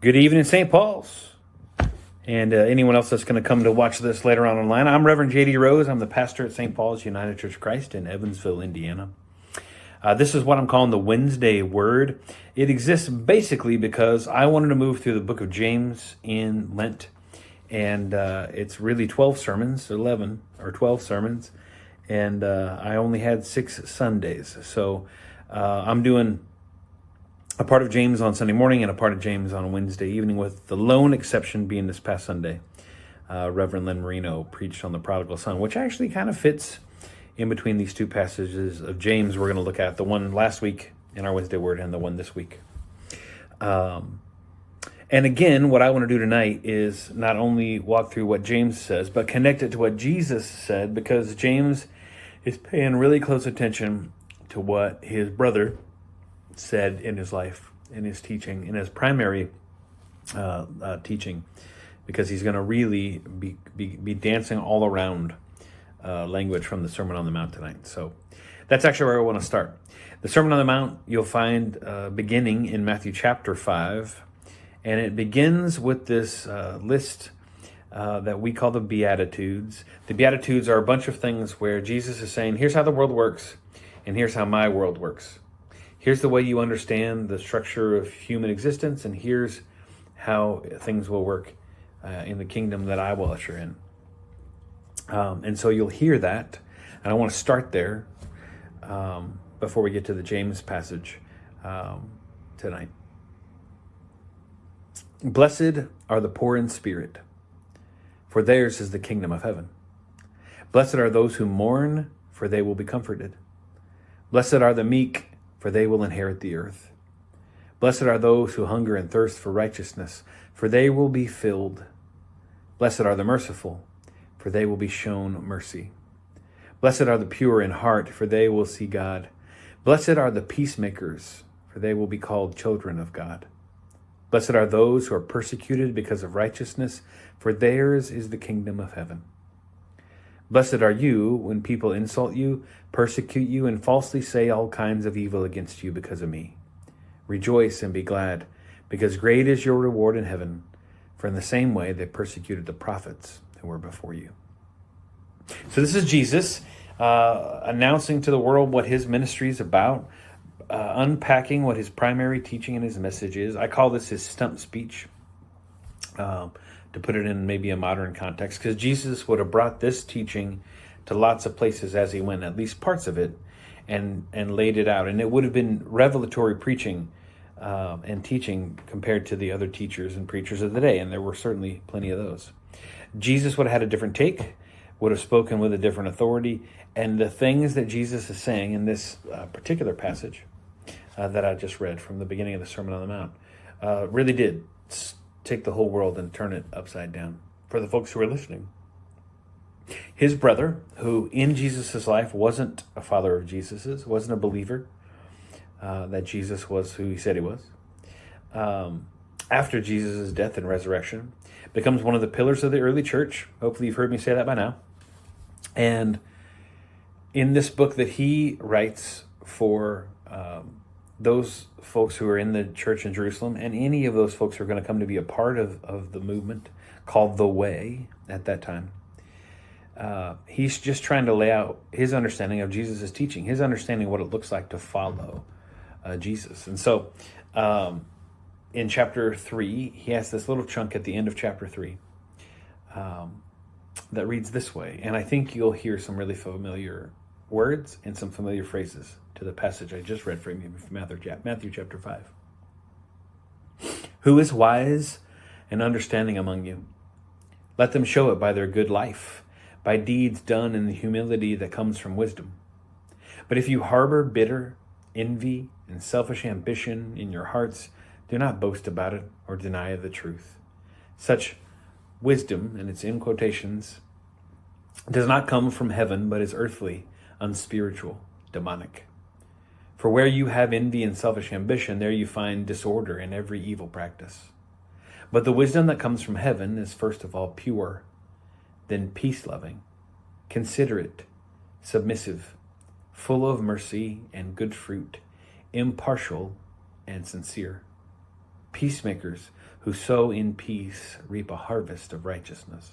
Good evening, St. Paul's. And anyone else that's going to come to watch this later on online. I'm Reverend J.D. Rose. I'm the pastor at St. Paul's United Church of Christ in Evansville, Indiana. This is what I'm calling the Wednesday Word. It exists basically because I wanted to move through the book of James in Lent. And it's really 12 sermons, 11 or 12 sermons. And I only had 6 Sundays. So I'm doing a part of James on Sunday morning and a part of James on Wednesday evening, with the lone exception being this past Sunday. Reverend Len Marino preached on the prodigal son, which actually kind of fits in between these two passages of James we're going to look at, the one last week in our Wednesday Word and the one this week. And again, what I want to do tonight is not only walk through what James says, but connect it to what Jesus said, because James is paying really close attention to what his brother said in his life, in his teaching, in his primary teaching, because he's going to really be dancing all around language from the Sermon on the Mount tonight. So that's actually where I want to start. The Sermon on the Mount you'll find beginning in Matthew chapter 5, and it begins with this list that we call the Beatitudes. The Beatitudes are a bunch of things where Jesus is saying, here's how the world works, and here's how my world works. Here's the way you understand the structure of human existence, and here's how things will work in the kingdom that I will usher in. And so you'll hear that, and I want to start there before we get to the James passage tonight. Blessed are the poor in spirit, for theirs is the kingdom of heaven. Blessed are those who mourn, for they will be comforted. Blessed are the meek, for they will inherit the earth. Blessed are those who hunger and thirst for righteousness, for they will be filled. Blessed are the merciful, for they will be shown mercy. Blessed are the pure in heart, for they will see God. Blessed are the peacemakers, for they will be called children of God. Blessed are those who are persecuted because of righteousness, for theirs is the kingdom of heaven. Blessed are you when people insult you, persecute you, and falsely say all kinds of evil against you because of me. Rejoice and be glad, because great is your reward in heaven, for in the same way they persecuted the prophets who were before you. So this is Jesus announcing to the world what his ministry is about, unpacking what his primary teaching and his message is. I call this his stump speech, to put it in maybe a modern context, because Jesus would have brought this teaching to lots of places as he went, at least parts of it, and laid it out. And it would have been revelatory preaching and teaching compared to the other teachers and preachers of the day, and there were certainly plenty of those. Jesus would have had a different take, would have spoken with a different authority, and the things that Jesus is saying in this particular passage that I just read from the beginning of the Sermon on the Mount really did take the whole world and turn it upside down for the folks who are listening. His brother, who in Jesus' life wasn't a follower of Jesus's, wasn't a believer that Jesus was who he said he was, after Jesus' death and resurrection, becomes one of the pillars of the early church. Hopefully you've heard me say that by now. And in this book that he writes for those folks who are in the church in Jerusalem, and any of those folks who are going to come to be a part of the movement called the Way at that time, he's just trying to lay out his understanding of Jesus' teaching, his understanding of what it looks like to follow Jesus. And so in chapter 3, he has this little chunk at the end of chapter 3 that reads this way. And I think you'll hear some really familiar words and some familiar phrases to the passage I just read from you from Matthew chapter 5. Who is wise and understanding among you? Let them show it by their good life, by deeds done in the humility that comes from wisdom. But if you harbor bitter envy and selfish ambition in your hearts, do not boast about it or deny the truth. Such wisdom, and it's in quotations, does not come from heaven, but is earthly, unspiritual, demonic. For where you have envy and selfish ambition, there you find disorder and every evil practice. But the wisdom that comes from heaven is first of all pure, then peace-loving, considerate, submissive, full of mercy and good fruit, impartial and sincere. Peacemakers who sow in peace reap a harvest of righteousness.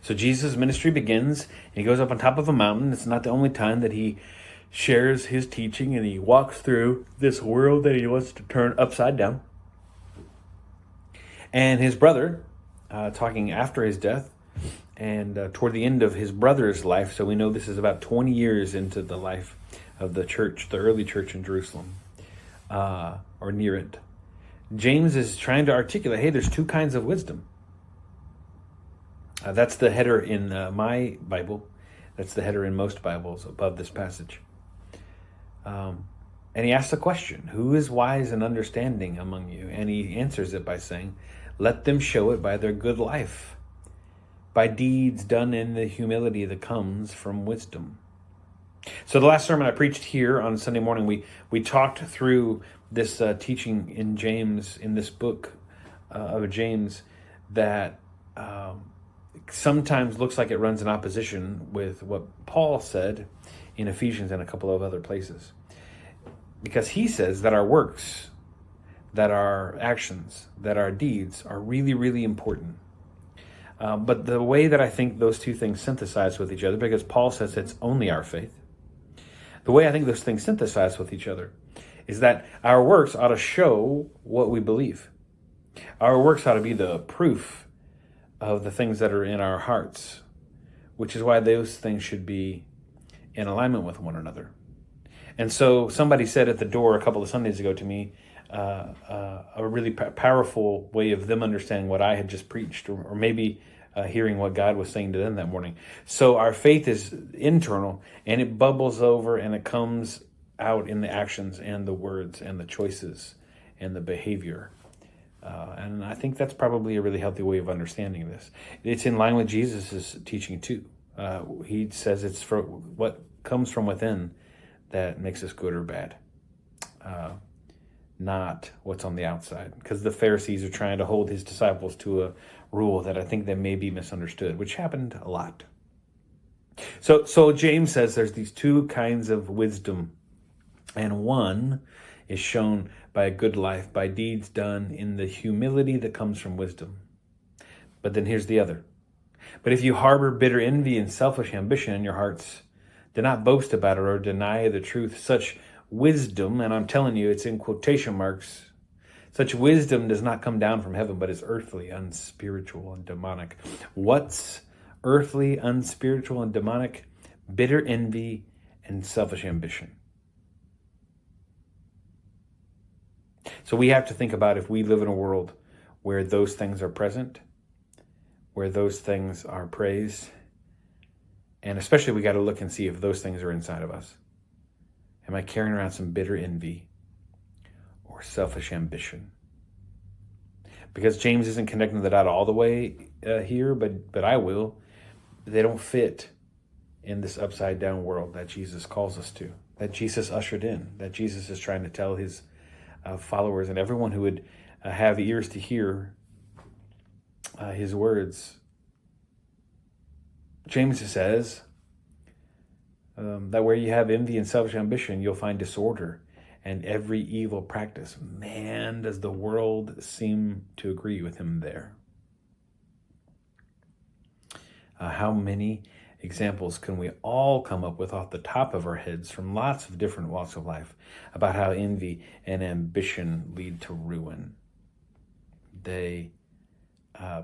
So Jesus' ministry begins, and he goes up on top of a mountain. It's not the only time that he shares his teaching, and he walks through this world that he wants to turn upside down. And his brother, talking after his death, and toward the end of his brother's life, so we know this is about 20 years into the life of the church, the early church in Jerusalem, or near it. James is trying to articulate, hey, there's two kinds of wisdom. That's the header in my Bible. That's the header in most Bibles above this passage. And he asks a question, who is wise and understanding among you? And he answers it by saying, let them show it by their good life, by deeds done in the humility that comes from wisdom. So the last sermon I preached here on Sunday morning, we talked through this teaching in James, in this book of James, that sometimes looks like it runs in opposition with what Paul said in Ephesians and a couple of other places. Because he says that our works, that our actions, that our deeds are really, really important. But the way that I think those two things synthesize with each other, because Paul says it's only our faith, the way I think those things synthesize with each other is that our works ought to show what we believe. Our works ought to be the proof of the things that are in our hearts, which is why those things should be in alignment with one another. And so somebody said at the door a couple of Sundays ago to me, a really powerful way of them understanding what I had just preached, or maybe hearing what God was saying to them that morning. So our faith is internal, and it bubbles over, and it comes out in the actions and the words and the choices and the behavior. And I think that's probably a really healthy way of understanding this. It's in line with Jesus' teaching too. He says it's for what comes from within that makes us good or bad, not what's on the outside. Because the Pharisees are trying to hold his disciples to a rule that I think they may be misunderstood, which happened a lot. So James says there's these two kinds of wisdom, and one is shown by a good life, by deeds done in the humility that comes from wisdom. But then here's the other. But if you harbor bitter envy and selfish ambition in your hearts, do not boast about it or deny the truth. Such wisdom, and I'm telling you, it's in quotation marks, such wisdom does not come down from heaven, but is earthly, unspiritual, and demonic. What's earthly, unspiritual, and demonic? Bitter envy and selfish ambition. So we have to think about if we live in a world where those things are present, where those things are praised, and especially we got to look and see if those things are inside of us. Am I carrying around some bitter envy or selfish ambition? Because James isn't connecting the dot all the way here, but I will. They don't fit in this upside down world that Jesus calls us to, that Jesus ushered in, that Jesus is trying to tell his followers and everyone who would have ears to hear his words. James says that where you have envy and selfish ambition, you'll find disorder and every evil practice. Man, does the world seem to agree with him there. How many examples can we all come up with off the top of our heads from lots of different walks of life about how envy and ambition lead to ruin? They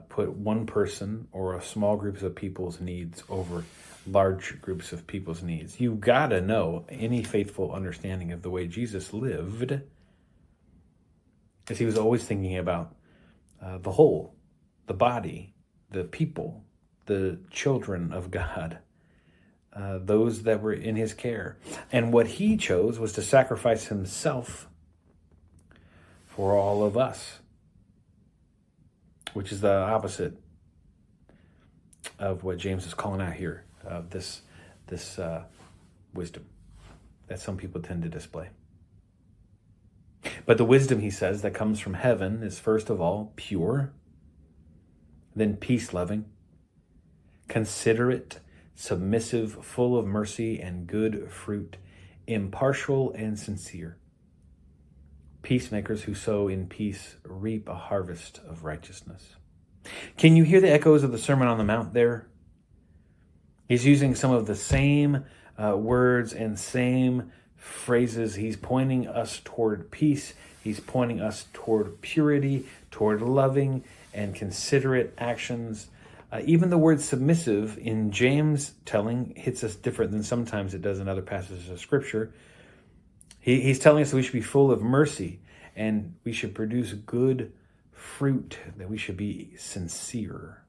put one person or a small group of people's needs over large groups of people's needs. You've got to know any faithful understanding of the way Jesus lived, because he was always thinking about the whole, the body, the people, the children of God, those that were in his care. And what he chose was to sacrifice himself for all of us, which is the opposite of what James is calling out here, this wisdom that some people tend to display. But the wisdom, he says, that comes from heaven is first of all pure, then peace-loving, considerate, submissive, full of mercy and good fruit, impartial and sincere. Peacemakers who sow in peace reap a harvest of righteousness. Can you hear the echoes of the Sermon on the Mount there? He's using some of the same words and same phrases. He's pointing us toward peace. He's pointing us toward purity, toward loving and considerate actions. Even the word submissive in James' telling hits us different than sometimes it does in other passages of Scripture. He's telling us that we should be full of mercy and we should produce good fruit, that we should be sincere.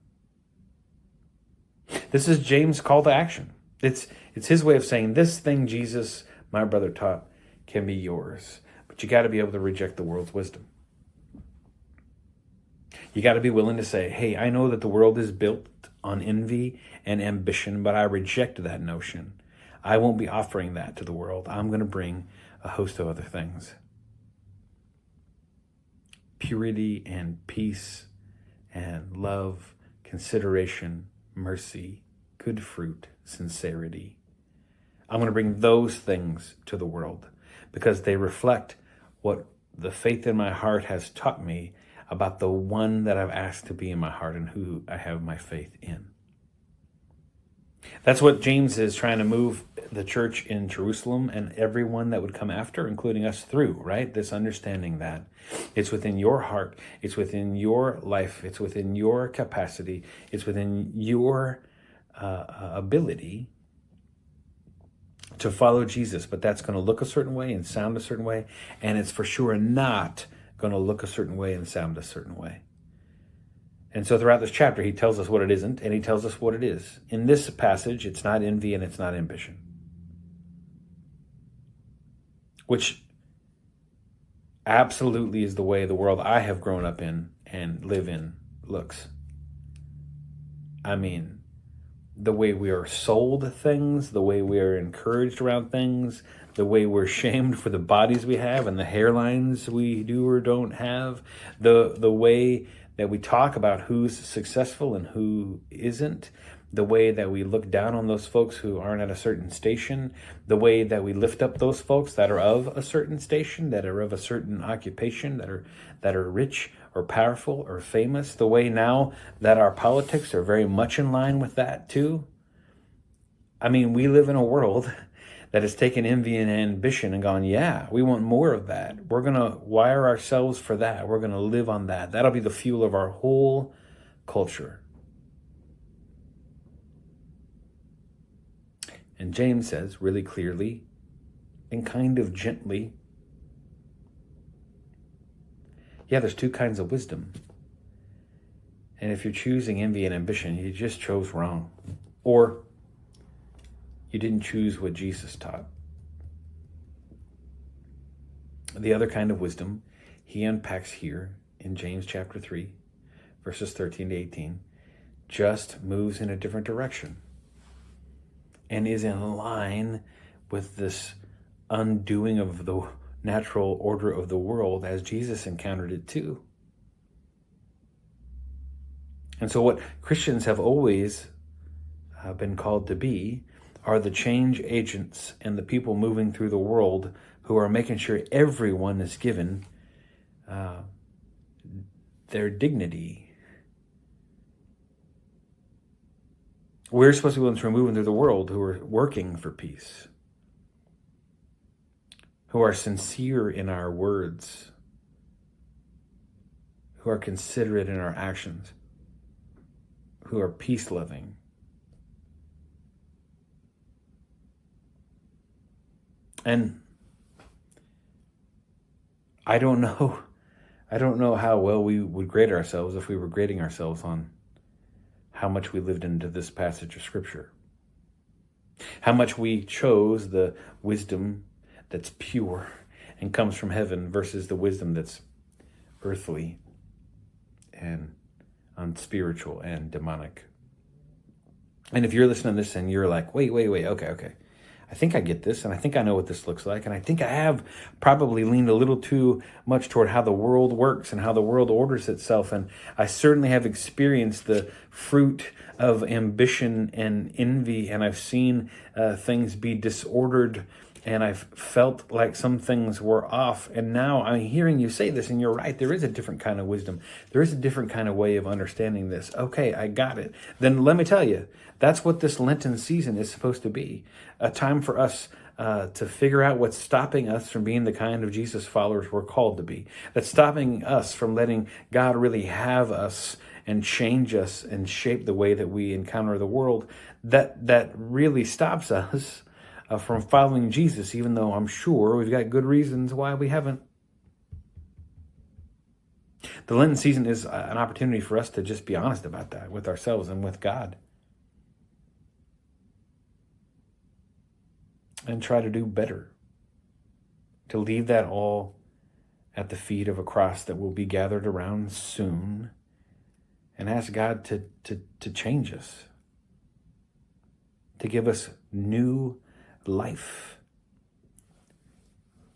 This is James' call to action. It's his way of saying, this thing Jesus, my brother, taught can be yours. But you got to be able to reject the world's wisdom. You got to be willing to say, hey, I know that the world is built on envy and ambition, but I reject that notion. I won't be offering that to the world. I'm going to bring a host of other things. Purity and peace and love, consideration, mercy, good fruit, sincerity. I'm going to bring those things to the world because they reflect what the faith in my heart has taught me about the one that I've asked to be in my heart and who I have my faith in. That's what James is trying to move the church in Jerusalem and everyone that would come after, including us, through, right? This understanding that it's within your heart, it's within your life, it's within your capacity, it's within your ability to follow Jesus, but that's going to look a certain way and sound a certain way, and it's for sure not going to look a certain way and sound a certain way. And so throughout this chapter, he tells us what it isn't, and he tells us what it is. In this passage, it's not envy and it's not ambition, which absolutely is the way the world I have grown up in and live in looks. I mean, the way we are sold things, the way we are encouraged around things, the way we're shamed for the bodies we have and the hairlines we do or don't have, the way that we talk about who's successful and who isn't, the way that we look down on those folks who aren't at a certain station, the way that we lift up those folks that are of a certain station, that are of a certain occupation, that are rich or powerful or famous, the way now that our politics are very much in line with that too. I mean, we live in a world that has taken envy and ambition and gone, yeah, we want more of that. We're going to wire ourselves for that. We're going to live on that. That'll be the fuel of our whole culture. And James says really clearly and kind of gently, yeah, there's two kinds of wisdom. And if you're choosing envy and ambition, you just chose wrong. Or you didn't choose what Jesus taught. The other kind of wisdom he unpacks here in James chapter 3, verses 13 to 18, just moves in a different direction and is in line with this undoing of the natural order of the world as Jesus encountered it too. And so what Christians have always been called to be are the change agents and the people moving through the world who are making sure everyone is given their dignity. We're supposed to be ones who are moving through the world who are working for peace, who are sincere in our words, who are considerate in our actions, who are peace-loving. And I don't know how well we would grade ourselves if we were grading ourselves on how much we lived into this passage of Scripture. How much we chose the wisdom that's pure and comes from heaven versus the wisdom that's earthly and unspiritual and demonic. And if you're listening to this and you're like, wait, okay. I think I get this, and I think I know what this looks like, and I think I have probably leaned a little too much toward how the world works and how the world orders itself, and I certainly have experienced the fruit of ambition and envy, and I've seen things be disordered And I've felt like some things were off. And now I'm hearing you say this, and you're right. There is a different kind of wisdom. There is a different kind of way of understanding this. Okay, I got it. Then let me tell you, that's what this Lenten season is supposed to be. A time for us to figure out what's stopping us from being the kind of Jesus followers we're called to be. That's stopping us from letting God really have us and change us and shape the way that we encounter the world. That really stops us from following Jesus, even though I'm sure we've got good reasons why we haven't. The Lenten season is an opportunity for us to just be honest about that with ourselves and with God. And try to do better. To leave that all at the feet of a cross that will be gathered around soon, and ask God to change us. To give us new life,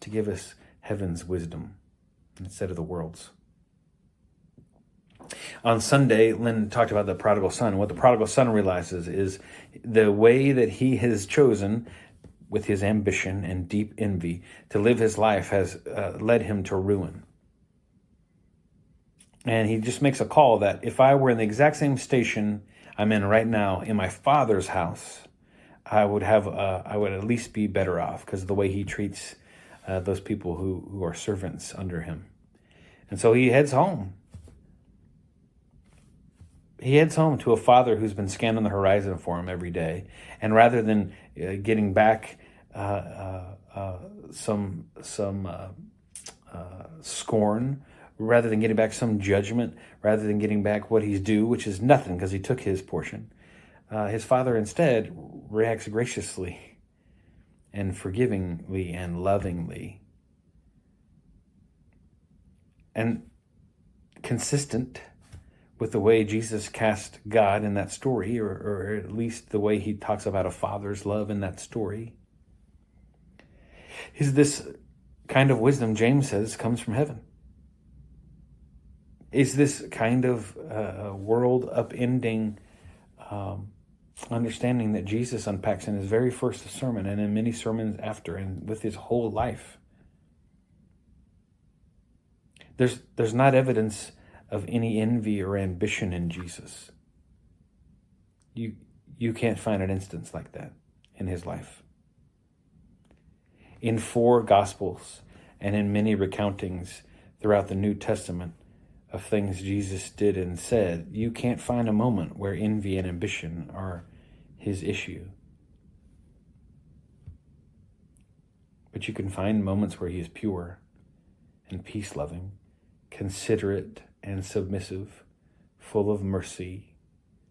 to give us heaven's wisdom instead of the world's. On Sunday, Lynn talked about the prodigal son. What the prodigal son realizes is the way that he has chosen with his ambition and deep envy to live his life has led him to ruin. And he just makes a call that if I were in the exact same station I'm in right now in my father's house, I would at least be better off because of the way he treats those people who are servants under him. And so he heads home. He heads home to a father who's been scanning the horizon for him every day. And rather than getting back some scorn, rather than getting back some judgment, rather than getting back what he's due, which is nothing because he took his portion, his father instead reacts graciously and forgivingly and lovingly. And consistent with the way Jesus cast God in that story, or at least the way he talks about a father's love in that story, is this kind of wisdom, James says, comes from heaven. Is this kind of world upending understanding that Jesus unpacks in his very first sermon and in many sermons after and with his whole life. There's not evidence of any envy or ambition in Jesus. You can't find an instance like that in his life. In 4 Gospels and in many recountings throughout the New Testament of things Jesus did and said, you can't find a moment where envy and ambition are his issue. But you can find moments where he is pure and peace-loving, considerate and submissive, full of mercy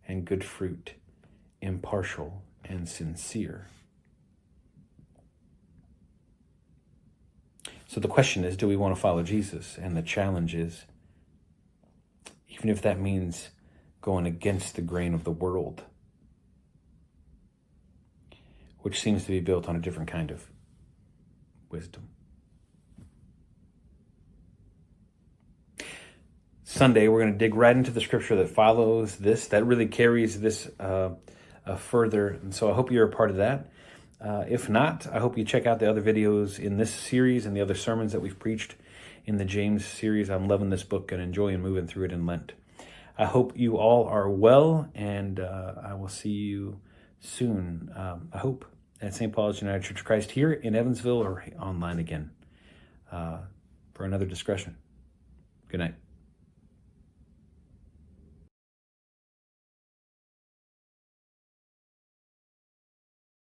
and good fruit, impartial and sincere. So the question is, do we want to follow Jesus? And the challenge is, even if that means going against the grain of the world, which seems to be built on a different kind of wisdom. Sunday, we're going to dig right into the scripture that follows this, that really carries this further. And so I hope you're a part of that. If not, I hope you check out the other videos in this series and the other sermons that we've preached in the James series. I'm loving this book and enjoying moving through it in Lent. I hope you all are well, and I will see you soon, I hope, at St. Paul's United Church of Christ here in Evansville or online again for another discussion. Good night.